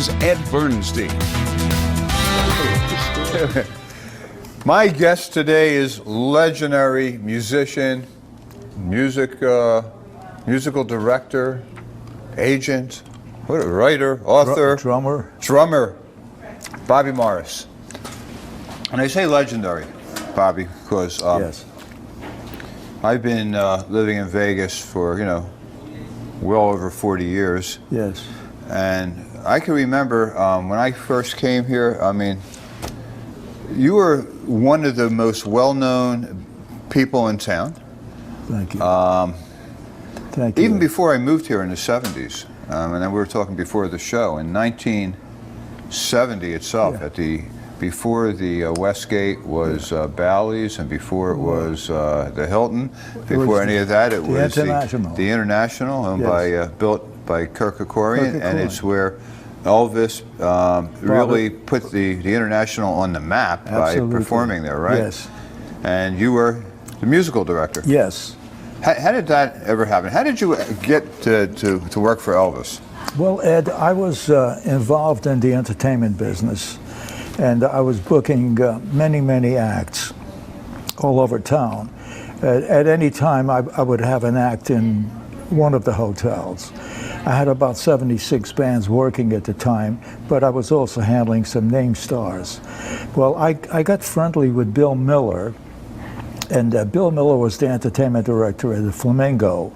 here's Ed Bernstein. My guest today is legendary musician, musical director, agent, writer, author, drummer, Bobby Morris. And I say legendary, Bobby, because yes. I've been living in Vegas for, well over 40 years. Yes. And I can remember when I first came here, you were one of the most well-known people in town. Thank you. Thank you. Even before I moved here in the 70s, and then we were talking before the show, in 1970 itself, before the Westgate was Bally's, and before it was the Hilton, before any of that, it was the International, owned built by Kirk Kerkorian, and it's where Elvis really put the International on the map by performing there, right? Yes. And you were the musical director. Yes. How did that ever happen? How did you get to work for Elvis? Well, Ed, I was involved in the entertainment business, and I was booking many acts all over town. At any time, I would have an act in one of the hotels. I had about 76 bands working at the time, but I was also handling some name stars. Well, I got friendly with Bill Miller, and Bill Miller was the entertainment director at the Flamingo,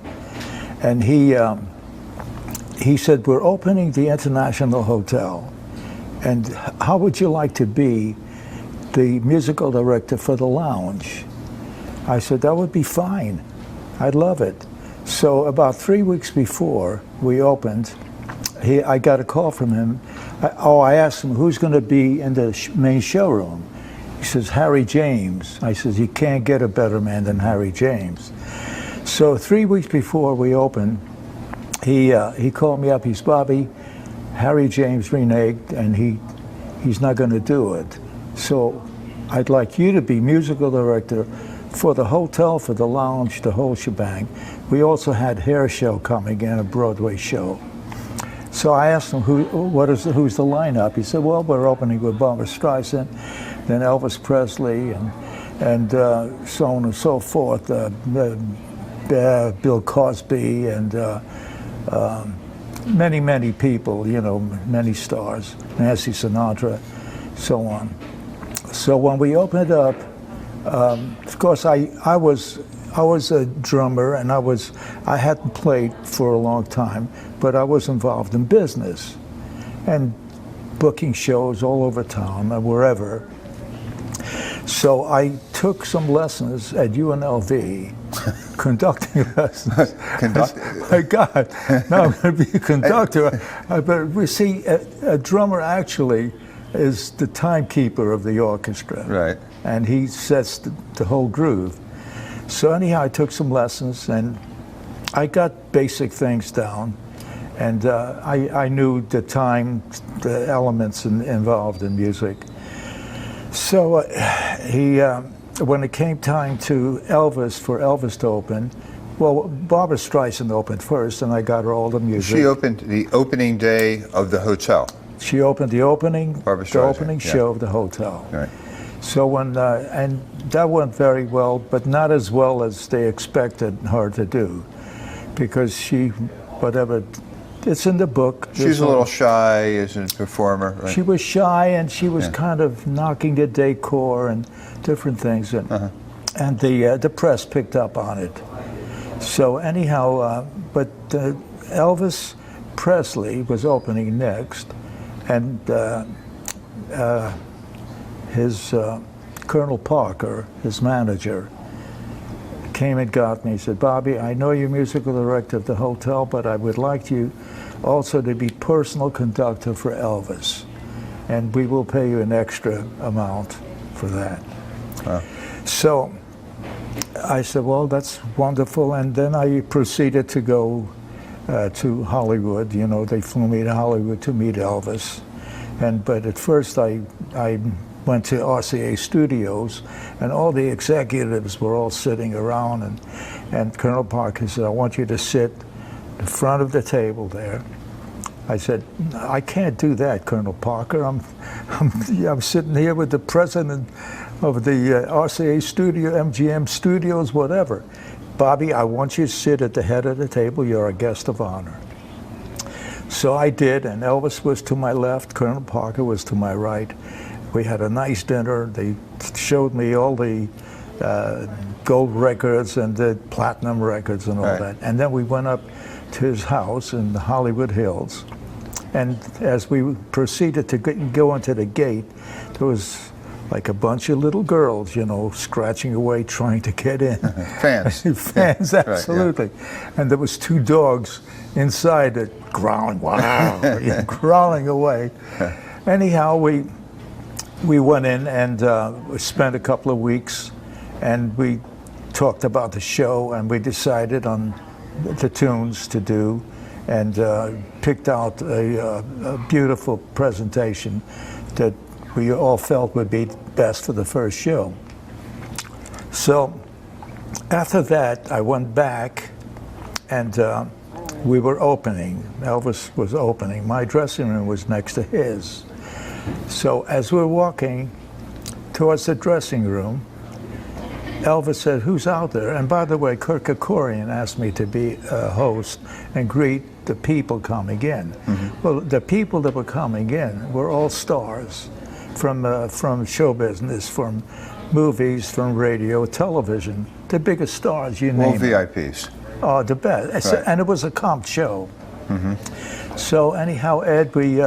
and he said, we're opening the International Hotel, and how would you like to be the musical director for the lounge? I said, that would be fine. I'd love it. So about 3 weeks before we opened, I got a call from him. I asked him, who's going to be in the main showroom? He says, Harry James. I says, you can't get a better man than Harry James. So 3 weeks before we opened, he called me up. He's, Bobby, Harry James reneged, and he's not going to do it. So I'd like you to be musical director for the hotel, for the lounge, the whole shebang. We also had Hair Show coming in, a Broadway show. So I asked him, who's the lineup? He said, well, we're opening with Barbra Streisand, then Elvis Presley, and so on and so forth, Bill Cosby, and many people, many stars, Nancy Sinatra, so on. So when we opened up, of course, I was a drummer, and I hadn't played for a long time, but I was involved in business and booking shows all over town and wherever. So I took some lessons at UNLV, conducting lessons. My God, now I'm going to be a conductor. But we see, a drummer actually is the timekeeper of the orchestra. Right. And he sets the whole groove. So anyhow, I took some lessons, and I got basic things down, and I knew the time, the elements involved in music. So when it came time to for Elvis to open, well, Barbra Streisand opened first, and I got her all the music. She opened the opening day of the hotel. She opened the opening show of the hotel. Right. So when and that went very well, but not as well as they expected her to do, because it's in the book. She's a little shy as a performer. Right? She was shy, and she was kind of knocking the decor and different things, and the press picked up on it. So anyhow, but Elvis Presley was opening next, and his Colonel Parker, his manager, came and got me. He said, Bobby, I know you're musical director of the hotel, but I would like you also to be personal conductor for Elvis, and we will pay you an extra amount for that. So I said, well, that's wonderful. And then I proceeded to go to Hollywood. They flew me to Hollywood to meet Elvis. But at first I went to RCA Studios, and all the executives were all sitting around, and Colonel Parker said, I want you to sit in front of the table there, I said, I can't do that, Colonel Parker. I'm sitting here with the president of the RCA studio, MGM studios, whatever. Bobby, I want you to sit at the head of the table. You're a guest of honor. So I did, and Elvis was to my left, Colonel Parker was to my right. We had a nice dinner. They showed me all the gold records and the platinum records and all that. And then we went up to his house in the Hollywood Hills. And as we proceeded to go into the gate, there was like a bunch of little girls, you know, scratching away, trying to get in. Fans. Fans, absolutely. Right, yeah. And there was 2 dogs inside that growling, wow, growling away. Anyhow, we went in and spent a couple of weeks, and we talked about the show, and we decided on the tunes to do, and picked out a beautiful presentation that we all felt would be best for the first show. So after that, I went back, and we were opening. Elvis was opening. My dressing room was next to his. So as we're walking towards the dressing room, Elvis said, "Who's out there?" And by the way, Kurt Kerkorian asked me to be a host and greet the people coming in. Well, the people that were coming in were all stars from show business, from movies, from radio, television, the biggest stars, you name it. All VIPs. Oh, the best. Right. And it was a comp show. So anyhow, Ed, we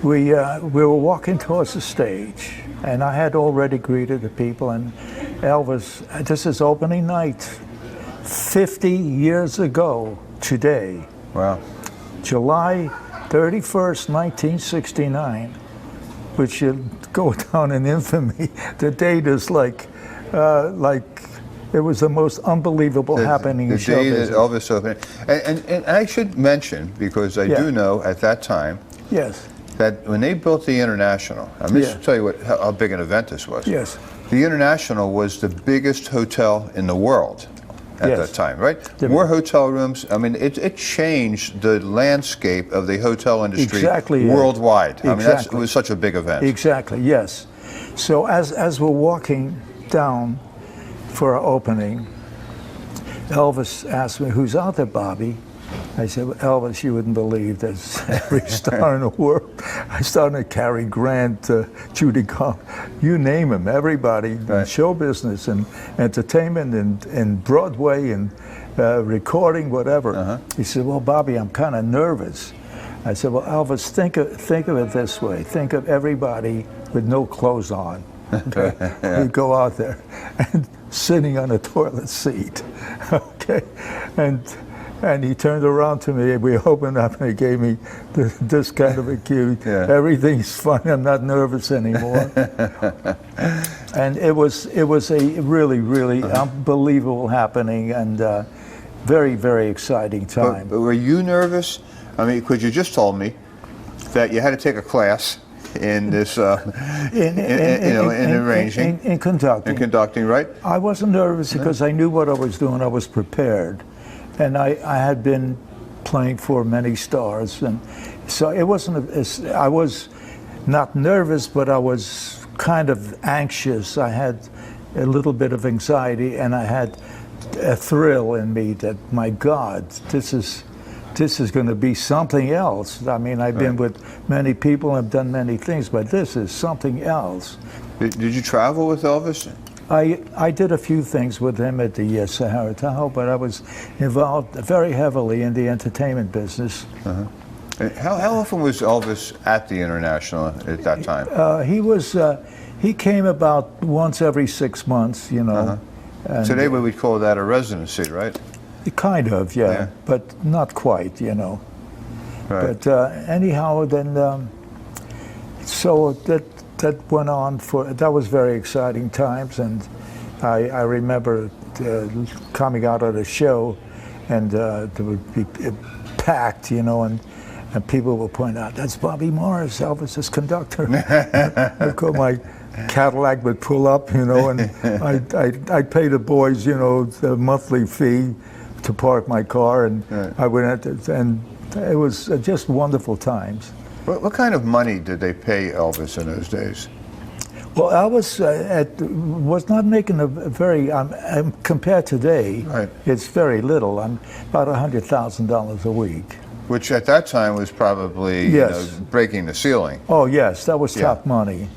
were walking towards the stage, and I had already greeted the people, and Elvis, this is opening night, 50 years ago today. Wow. July 31st, 1969, which should go down in infamy. The date is like it was the most unbelievable happening in show business. The day that Elvis opened. And I should mention, because I do know at that time, yes, that when they built the International, I'm just to tell you how big an event this was. Yes. The International was the biggest hotel in the world at that time, right? More hotel rooms. I mean, it changed the landscape of the hotel industry worldwide. I mean, it was such a big event. Exactly, yes. So as we're walking down for our opening, Elvis asked me, "Who's out there, Bobby?" I said, "Well, Elvis, you wouldn't believe there's every star in the world." I started to Cary Grant, Judy Garland, you name them, everybody in show business and entertainment and Broadway and recording, whatever. He said, "Well, Bobby, I'm kind of nervous." I said, "Well, Elvis, think of it this way. Think of everybody with no clothes on. Okay? We go out there and sitting on a toilet seat, okay, and he turned around to me, and we opened up, and he gave me this kind of a cue. Everything's fine. I'm not nervous anymore." And it was a really unbelievable happening, and very, very exciting time. But were you nervous? I mean, because you just told me that you had to take a class in this, in arranging, in conducting. In conducting, right? I wasn't nervous because I knew what I was doing. I was prepared. And I had been playing for many stars, and so it wasn't. I was not nervous, but I was kind of anxious. I had a little bit of anxiety, and I had a thrill in me that, my God, this is going to be something else. I mean, I've been with many people and I've done many things, but this is something else. Did you travel with Elvis? I did a few things with him at the Sahara Tahoe, but I was involved very heavily in the entertainment business. How often was Elvis at the International at that time? He came about once every 6 months, you know. Today we would call that a residency, right? Kind of, yeah, but not quite, you know. Right. But anyhow, then, so that went on that was very exciting times, and I remember coming out of the show, and there would be packed, you know, and people would point out, "That's Bobby Morris, Elvis's conductor." Of course, my Cadillac would pull up, you know, and I'd pay the boys, you know, the monthly fee to park my car, and I went and It was just wonderful times. What kind of money did they pay Elvis in those days? Well, Elvis was not making a very, compared to today, Right. it's very little. About $100,000 a week. Which at that time was probably Yes. breaking the ceiling. Oh, yes, that was Yeah. top money.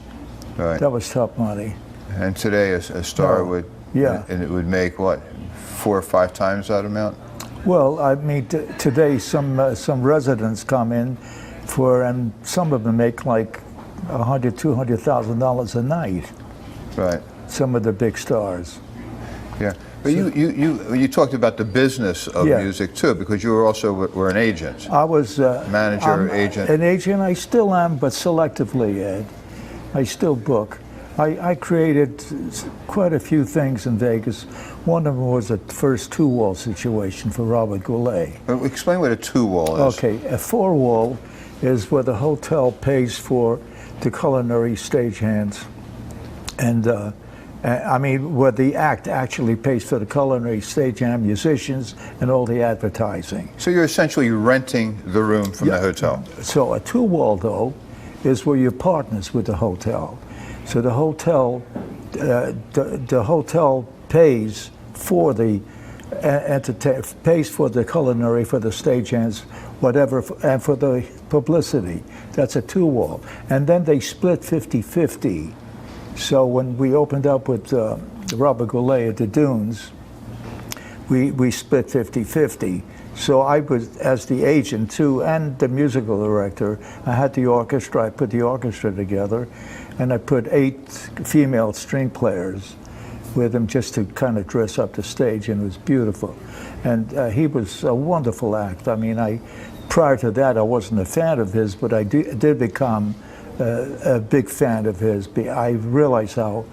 Right. That was top money. And today a star No. would, Yeah. and it would make what, 4 or 5 times that amount? Well, I mean, today some residents come in and some of them make like $200,000 a night. Right. Some of the big stars. Yeah. But you talked about the business of Yeah. music too, because you were an agent. I was Manager, I'm agent. An agent. I still am, but selectively, Ed. I still book. I created quite a few things in Vegas. One of them was a first 2-wall situation for Robert Goulet. Explain what a 2-wall is. Okay, a 4-wall is where the hotel pays for the culinary stagehands, and I mean where the act actually pays for the culinary stagehand, musicians, and all the advertising. So you're essentially renting the room from the hotel. So a 2-wall though is where you're partners with the hotel. So the hotel, the hotel pays for the pays for the culinary, for the stagehands, whatever, and for the publicity. That's a 2-wall. And then they split 50-50. So when we opened up with Robert Goulet at the Dunes, we split 50-50. So I was, as the agent too, and the musical director, I had the orchestra, I put the orchestra together, and I put 8 female string players with him just to kind of dress up the stage, and it was beautiful. And he was a wonderful act. I mean, prior to that, I wasn't a fan of his, but I did become a big fan of his. I realized how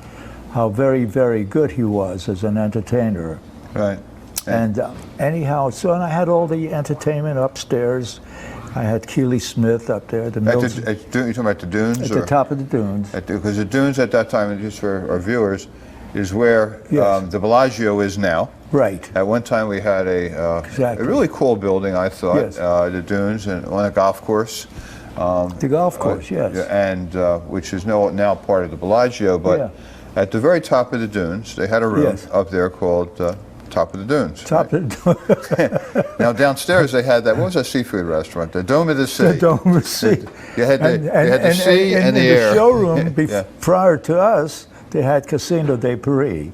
very, very good he was as an entertainer. Right. And anyhow, so and I had all the entertainment upstairs. I had Keely Smith up there. The Mills, You're talking about the Dunes? at the top of the Dunes. Because the Dunes at that time, and just for our viewers, is where Yes. the Bellagio is now. Right. At one time we had a Exactly. really cool building, I thought, Yes. the Dunes, and on a golf course. The golf course, yes. And which is now part of the Bellagio, but Yeah. at the very top of the Dunes, they had a room Yes. up there called Top of the Dunes. Top of the Now downstairs they had that. What was that seafood restaurant? The Dome of the Sea. the Dome of the Sea. You had the sea and the in air. the showroom, Yeah. prior to us, they had Casino de Paris.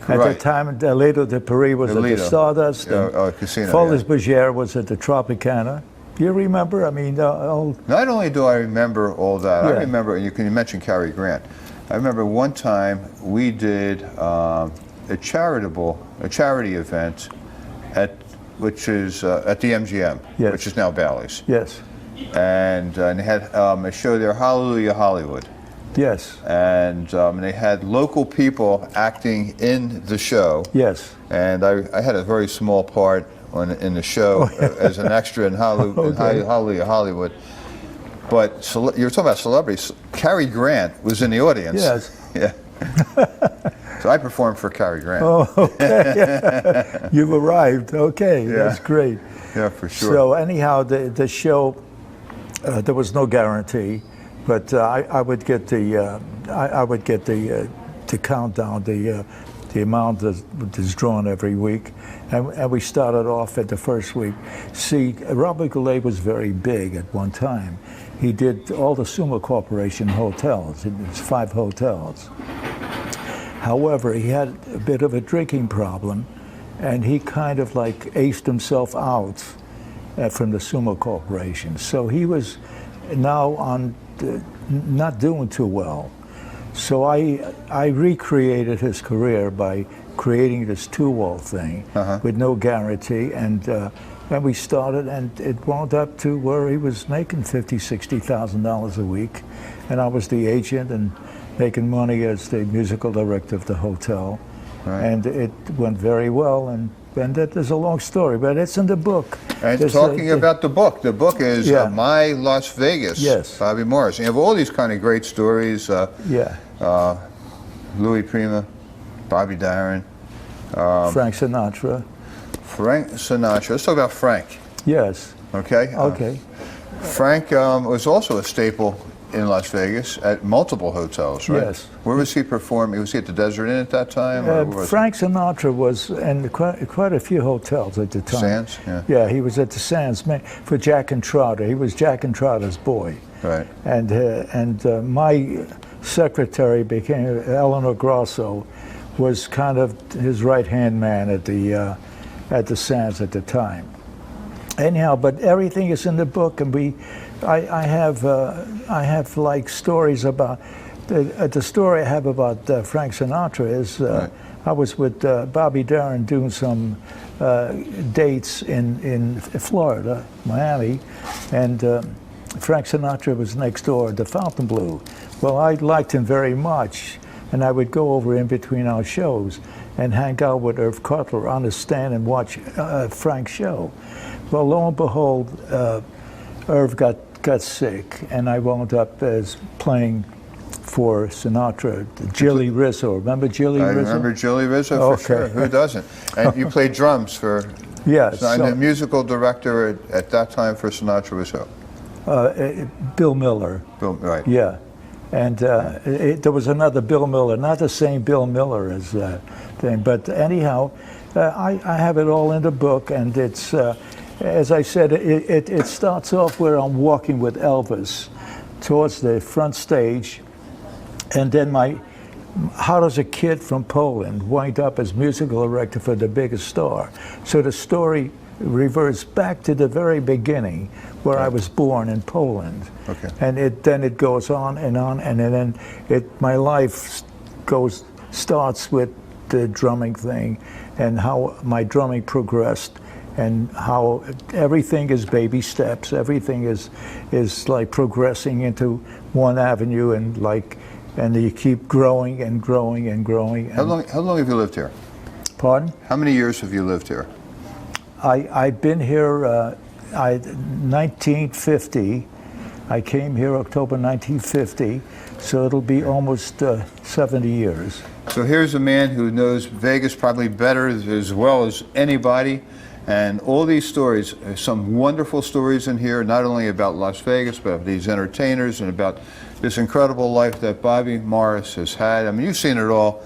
At Right. the time, the Lido de Paris was at the Lido. Stardust. Yeah, and Casino, Folies yeah. Bergère was at the Tropicana. You remember? I mean, Not only do I remember all that, I Yeah. remember, and you mention Cary Grant. I remember one time we did a charity event which is at the MGM, Yes. which is now Bally's, yes, and they had a show there, Hallelujah Hollywood, yes, and they had local people acting in the show, yes. and I had a very small part in the show as an extra in Hallelujah Hollywood. But you were talking about celebrities. Cary Grant was in the audience. Yes. Yeah. So I performed for Cary Grant. Oh, okay. You've arrived. Okay, that's great. Yeah, for sure. So anyhow, the show, there was no guarantee, but I would get the countdown, the amount that is drawn every week, and we started off at the first week. See, Robert Goulet was very big at one time. He did all the Suma Corporation hotels. It was 5 hotels. However, he had a bit of a drinking problem, and he kind of like aced himself out from the Sumo Corporation. So he was now not doing too well. So I recreated his career by creating this 2-wall thing with no guarantee, and we started, and it wound up to where he was making $50,000-$60,000 a week, and I was the agent and making money as the musical director of the hotel, and it went very well. And that is a long story, but it's in the book. And talking about the book is My Las Vegas, Yes. Bobby Morris. You have all these kind of great stories. Louis Prima, Bobby Darin, Frank Sinatra. Frank Sinatra. Let's talk about Frank. Yes. Okay? Okay. Frank was also a staple in Las Vegas at multiple hotels, right? Yes. Where was he performing? Was he at the Desert Inn at that time? Or where was Frank Sinatra was in quite a few hotels at the time. Sands? Yeah. Yeah, he was at the Sands for Jack and Trotter. He was Jack and Trotter's boy. Right. And my secretary became Eleanor Grosso, was kind of his right-hand man at the Sands at the time. Anyhow, but everything is in the book, and I have like stories about the story I have about Frank Sinatra is right. I was with Bobby Darin doing some dates in Florida, Miami, and Frank Sinatra was next door at the Fontainebleau. Well, I liked him very much, and I would go over in between our shows and hang out with Irv Cutler on the stand and watch Frank's show. Well, lo and behold, Irv got sick, and I wound up as playing for Sinatra, Jilly Rizzo. Remember Jilly Rizzo? I remember Jilly Rizzo for sure. Who doesn't? And you played drums for. Yes. And the musical director at that time for Sinatra was who? Bill Miller. Bill, right. Yeah. And there was another Bill Miller, not the same Bill Miller as that thing. But anyhow, I have it all in the book, and it's, as I said, it starts off where I'm walking with Elvis towards the front stage, and then how does a kid from Poland wind up as musical director for the biggest star? So the story reverts back to the very beginning, where I was born in Poland. Okay. And then it goes on, and then my life starts with the drumming thing, and how my drumming progressed, and how everything is baby steps. Everything is like progressing into one avenue, and you keep growing and growing and growing. How long have you lived here? Pardon? How many years have you lived here? I've been here 1950. I came here October 1950, so it'll be almost 70 years. So here's a man who knows Vegas probably better as well as anybody, and all these stories, some wonderful stories in here, not only about Las Vegas, but these entertainers and about this incredible life that Bobby Morris has had. I mean, you've seen it all,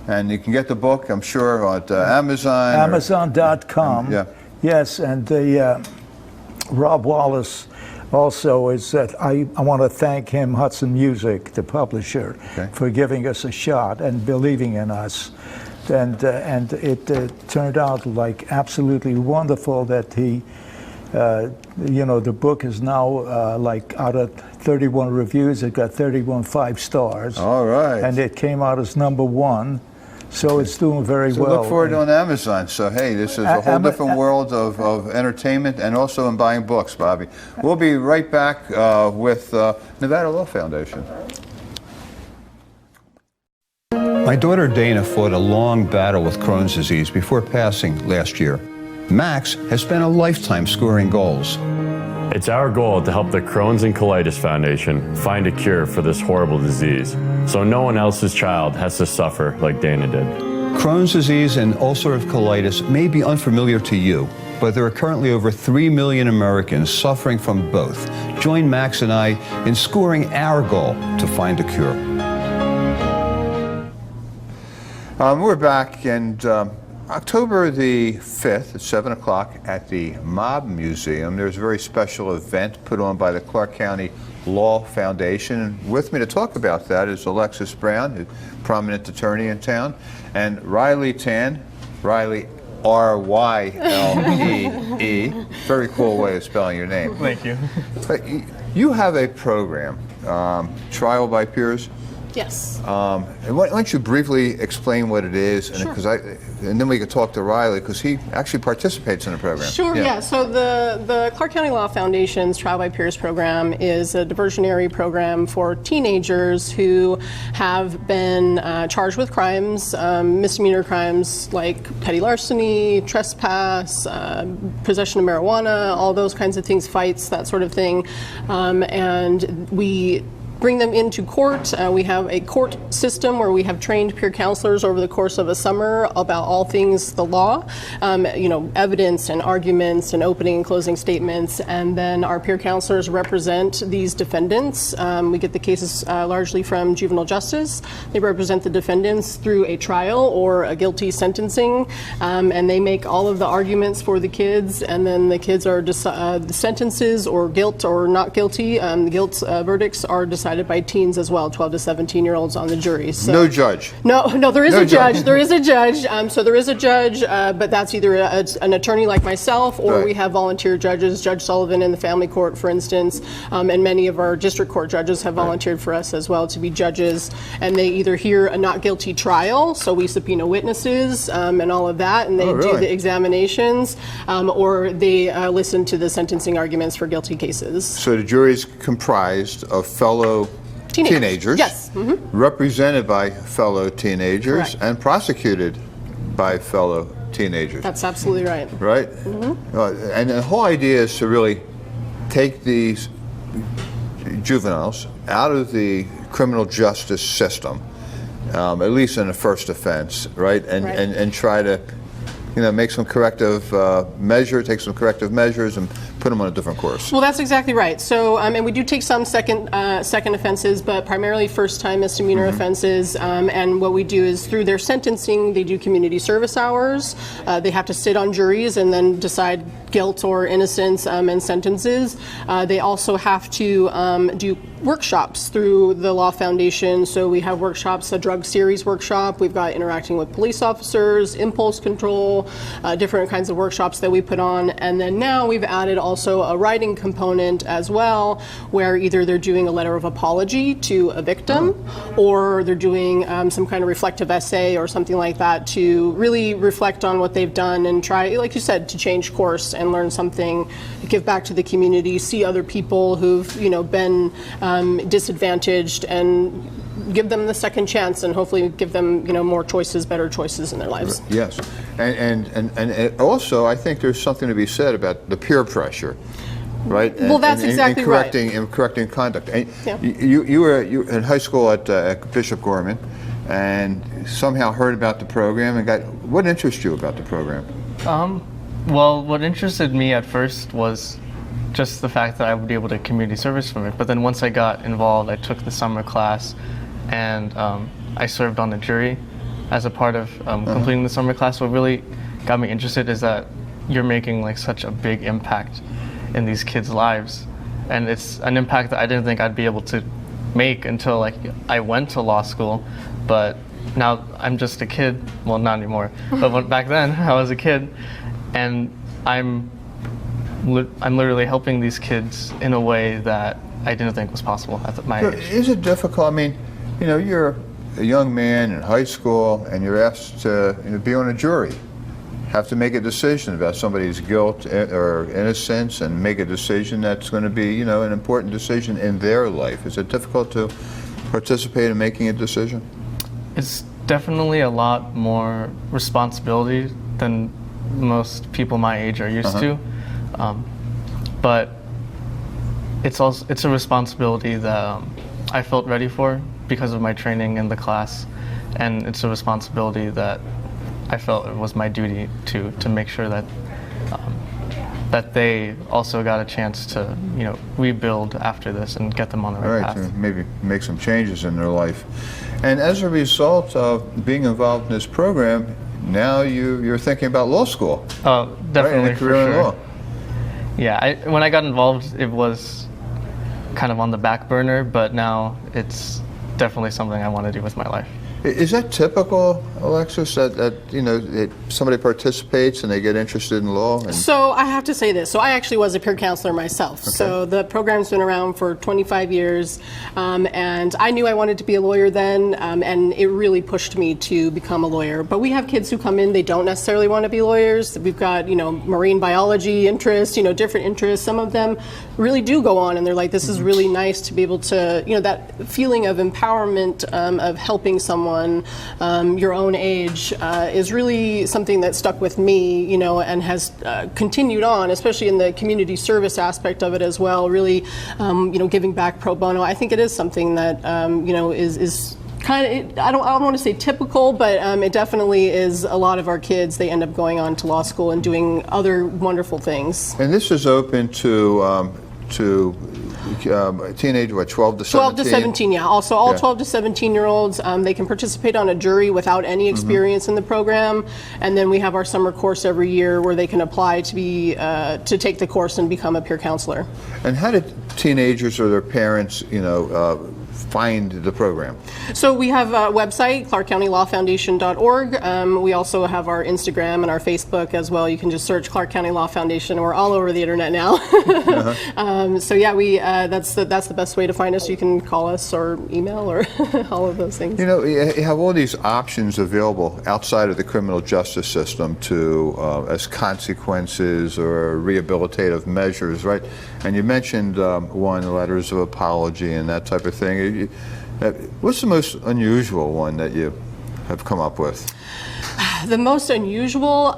and you can get the book, I'm sure, at Amazon. Amazon.com. Yeah. Yes, and the Rob Wallace also is that I want to thank him, Hudson Music, the publisher, Okay. for giving us a shot and believing in us. And it turned out like absolutely wonderful that he, the book is now like out of 31 reviews, it got 31 5-stars. All right. And it came out as #1. So it's doing very So well. look forward to it on Amazon. So hey, this is a whole different world of entertainment, and also in buying books, Bobby. We'll be right back with Nevada Law Foundation. My daughter Dana fought a long battle with Crohn's disease before passing last year. Max has spent a lifetime scoring goals. It's our goal to help the Crohn's and Colitis Foundation find a cure for this horrible disease, so no one else's child has to suffer like Dana did. Crohn's disease and ulcerative colitis may be unfamiliar to you, but there are currently over 3 million Americans suffering from both. Join Max and I in scoring our goal to find a cure. We're back, and October the 5th at 7 o'clock at the Mob Museum, there's a very special event put on by the Clark County Law Foundation. And with me to talk about that is Alexis Brown, a prominent attorney in town, and Riley Tan. Riley, R-Y-L-E-E. Very cool way of spelling your name. Thank you. But you have a program, Trial by Peers. Yes. And why don't you briefly explain what it is, and, Sure. and then we could talk to Riley, because he actually participates in the program. Sure, yeah. So the Clark County Law Foundation's Trial by Peers program is a diversionary program for teenagers who have been charged with crimes, misdemeanor crimes like petty larceny, trespass, possession of marijuana, all those kinds of things, fights, that sort of thing. And we bring them into court. We have a court system where we have trained peer counselors over the course of a summer about all things the law, evidence and arguments and opening and closing statements, and then our peer counselors represent these defendants. We get the cases largely from juvenile justice. They represent the defendants through a trial or a guilty sentencing, and they make all of the arguments for the kids, and then the kids are the sentences or guilt or not guilty. The guilt verdicts are decided by teens as well, 12 to 17-year-olds on the jury. So, no judge. No, there is a judge. There is a judge. So there is a judge, but that's either an attorney like myself, or we have volunteer judges. Judge Sullivan in the family court, for instance, and many of our district court judges have volunteered for us as well to be judges. And they either hear a not guilty trial, so we subpoena witnesses and all of that, and they do the examinations, or they listen to the sentencing arguments for guilty cases. So the jury is comprised of fellow teenagers, yes, represented by fellow teenagers, correct, and prosecuted by fellow teenagers. That's absolutely right. Right? And the whole idea is to really take these juveniles out of the criminal justice system, at least in the first offense, right? And try to, make some corrective take some corrective measures and put them on a different course. Well, that's exactly right. So, and we do take some second offenses, but primarily first-time misdemeanor offenses. And what we do is through their sentencing, they do community service hours. They have to sit on juries and then decide guilt or innocence and sentences. They also have to do workshops through the Law Foundation. So we have workshops, a drug series workshop. We've got interacting with police officers, impulse control, different kinds of workshops that we put on. And then now we've added also a writing component as well, where either they're doing a letter of apology to a victim, or they're doing some kind of reflective essay or something like that to really reflect on what they've done and try, like you said, to change course and learn something, give back to the community, see other people who've been disadvantaged, and give them the second chance, and hopefully give them more choices, better choices in their lives. Yes, and also I think there's something to be said about the peer pressure, right? Well, that's exactly right. In correcting conduct. And you were in high school at Bishop Gorman, and somehow heard about the program and what interested you about the program? Well, what interested me at first was just the fact that I would be able to community service from it. But then once I got involved, I took the summer class, and I served on the jury as a part of completing the summer class. What really got me interested is that you're making such a big impact in these kids' lives, and it's an impact that I didn't think I'd be able to make until I went to law school. But now I'm just a kid. Well, not anymore. But back then I was a kid, and I'm literally helping these kids in a way that I didn't think was possible at my age. Is it difficult? I mean, you're a young man in high school, and you're asked to be on a jury, have to make a decision about somebody's guilt or innocence, and make a decision that's going to be, an important decision in their life. Is it difficult to participate in making a decision? It's definitely a lot more responsibility than most people my age are used to. But it's a responsibility that I felt ready for because of my training in the class, and it's a responsibility that I felt it was my duty to make sure that that they also got a chance to rebuild after this and get them on the right path. To maybe make some changes in their life. And as a result of being involved in this program, now you're thinking about law school. Oh, definitely, right? For sure. Law. Yeah, when I got involved, it was kind of on the back burner, but now it's definitely something I want to do with my life. Is that typical, Alexis, that somebody participates and they get interested in law? So I have to say this. So I actually was a peer counselor myself. Okay. So the program's been around for 25 years, and I knew I wanted to be a lawyer then, and it really pushed me to become a lawyer. But we have kids who come in, they don't necessarily want to be lawyers. We've got, marine biology interests, different interests. Some of them really do go on, and they're like, this is really nice to be able to, that feeling of empowerment, of helping someone on your own age is really something that stuck with me, you know, and has continued on, especially in the community service aspect of it as well. Really, you know, giving back pro bono. I think it is something that you know is kind of, I don't want to say typical, but it definitely is. A lot of our kids, they end up going on to law school and doing other wonderful things. And this is open to teenage, what, 12 to 17? 12 to 17, yeah. Also, all 12 to 17-year-olds, they can participate on a jury without any experience in the program. And then we have our summer course every year where they can apply to be to take the course and become a peer counselor. And how did teenagers or their parents, you know, find the program? So we have a website, clarkcountylawfoundation.org. We also have our Instagram and our Facebook as well. You can just search Clark County Law Foundation. We're all over the internet now. So yeah, we that's the best way to find us. You can call us or email or all of those things. You know, you have all these options available outside of the criminal justice system to as consequences or rehabilitative measures, right? And you mentioned one, letters of apology and that type of thing. What's the most unusual one that you have come up with? The most unusual,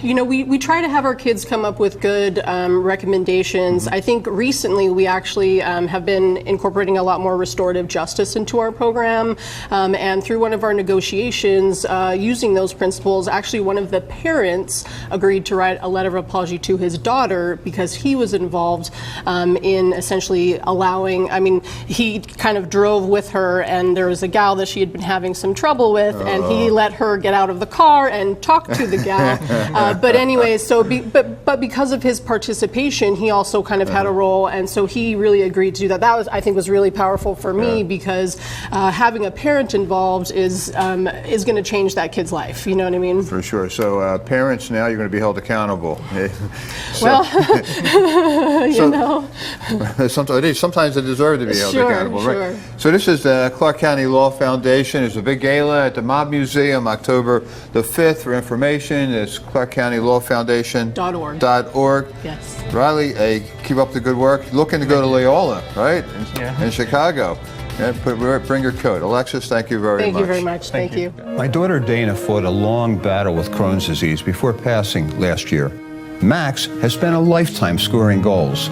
you know, we try to have our kids come up with good recommendations. I think recently we actually have been incorporating a lot more restorative justice into our program, and through one of our negotiations, using those principles, actually one of the parents agreed to write a letter of apology to his daughter because he was involved in essentially allowing, I mean, he kind of drove with her and there was a gal that she had been having some trouble with, and he let her get out of the car and talk to the gal. But anyway, so but because of his participation, he also kind of had a role, and so he really agreed to do that. That was, I think, was really powerful for me because having a parent involved is going to change that kid's life. You know what I mean? For sure. So parents, now you're going to be held accountable. So, well, you know, sometimes they deserve to be held accountable, right? Sure. So this is the Clark County Law Foundation. There's a big gala at the Mob Museum, October the 5th. For information, it's clarkcountylawfoundation.org. Yes. Riley, keep up the good work. Looking to go to Loyola, right? In Chicago. Yeah, bring your coat. Alexis, thank you very much. Thank you very much. Thank you. My daughter Dana fought a long battle with Crohn's disease before passing last year. Max has spent a lifetime scoring goals.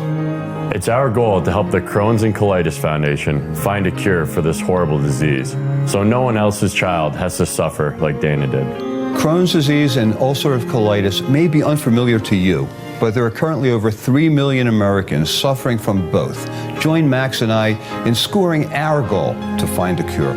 It's our goal to help the Crohn's and Colitis Foundation find a cure for this horrible disease, so no one else's child has to suffer like Dana did. Crohn's disease and ulcerative colitis may be unfamiliar to you, but there are currently over 3 million Americans suffering from both. Join Max and I in scoring our goal to find a cure.